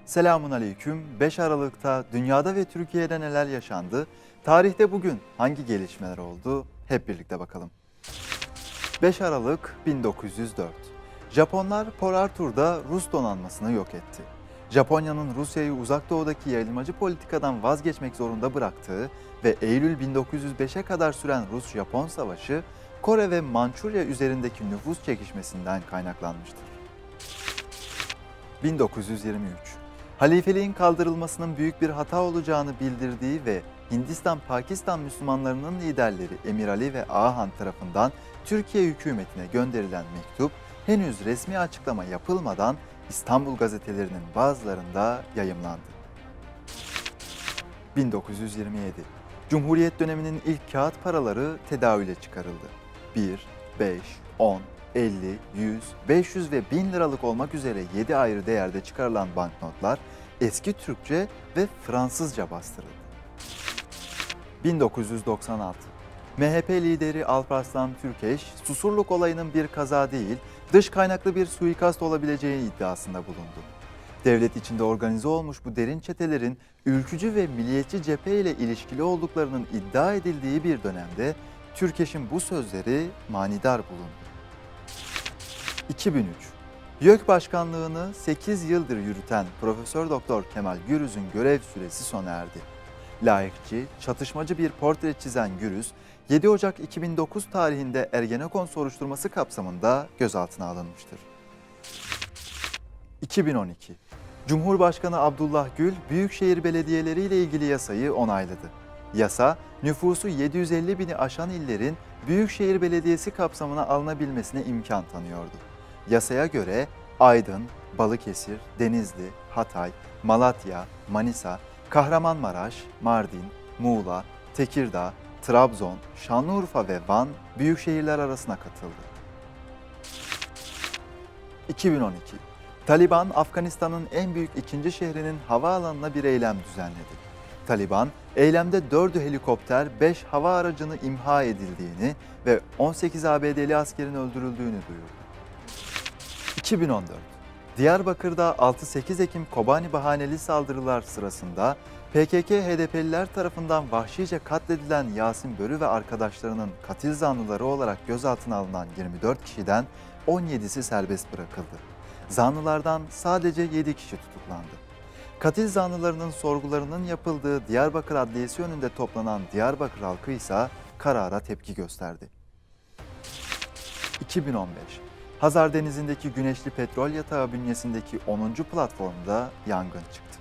Selamun aleyküm. 5 Aralık'ta dünyada ve Türkiye'de neler yaşandı? Tarihte bugün hangi gelişmeler oldu? Hep birlikte bakalım. 5 Aralık 1904. Japonlar Port Arthur'da Rus donanmasını yok etti. Japonya'nın Rusya'yı uzak doğudaki yayılmacı politikadan vazgeçmek zorunda bıraktığı ve Eylül 1905'e kadar süren Rus-Japon Savaşı, Kore ve Mançurya üzerindeki nüfus çekişmesinden kaynaklanmıştır. 1923. Halifeliğin kaldırılmasının büyük bir hata olacağını bildirdiği ve Hindistan-Pakistan Müslümanlarının liderleri Emir Ali ve Ağa Han tarafından Türkiye hükümetine gönderilen mektup henüz resmi açıklama yapılmadan İstanbul gazetelerinin bazılarında yayımlandı. 1927. Cumhuriyet döneminin ilk kağıt paraları tedavüle çıkarıldı. 1, 5, 10, 50, 100, 500 ve 1000 liralık olmak üzere 7 ayrı değerde çıkarılan banknotlar eski Türkçe ve Fransızca bastırıldı. 1996. MHP lideri Alparslan Türkeş, Susurluk olayının bir kaza değil, dış kaynaklı bir suikast olabileceği iddiasında bulundu. Devlet içinde organize olmuş bu derin çetelerin ülkücü ve milliyetçi cephe ile ilişkili olduklarının iddia edildiği bir dönemde Türkeş'in bu sözleri manidar bulundu. 2003. YÖK Başkanlığını 8 yıldır yürüten Profesör Doktor Kemal Gürüz'ün görev süresi sona erdi. Laikçi, çatışmacı bir portre çizen Gürüz, 7 Ocak 2009 tarihinde Ergenekon soruşturması kapsamında gözaltına alınmıştır. 2012. Cumhurbaşkanı Abdullah Gül, büyükşehir belediyeleri ile ilgili yasayı onayladı. Yasa, nüfusu 750 bini aşan illerin büyükşehir belediyesi kapsamına alınabilmesine imkan tanıyordu. Yasaya göre Aydın, Balıkesir, Denizli, Hatay, Malatya, Manisa, Kahramanmaraş, Mardin, Muğla, Tekirdağ, Trabzon, Şanlıurfa ve Van büyükşehirler arasına katıldı. 2012. Taliban, Afganistan'ın en büyük ikinci şehrinin havaalanına bir eylem düzenledi. Taliban, eylemde 4 helikopter, 5 hava aracını imha edildiğini ve 18 ABD'li askerin öldürüldüğünü duyurdu. 2014. Diyarbakır'da 6-8 Ekim Kobani bahaneli saldırılar sırasında PKK-HDP'liler tarafından vahşice katledilen Yasin Börü ve arkadaşlarının katil zanlıları olarak gözaltına alınan 24 kişiden 17'si serbest bırakıldı. Zanlılardan sadece 7 kişi tutuklandı. Katil zanlılarının sorgularının yapıldığı Diyarbakır Adliyesi önünde toplanan Diyarbakır halkı ise karara tepki gösterdi. 2015. Hazar Denizi'ndeki Güneşli Petrol Yatağı bünyesindeki 10. platformda yangın çıktı.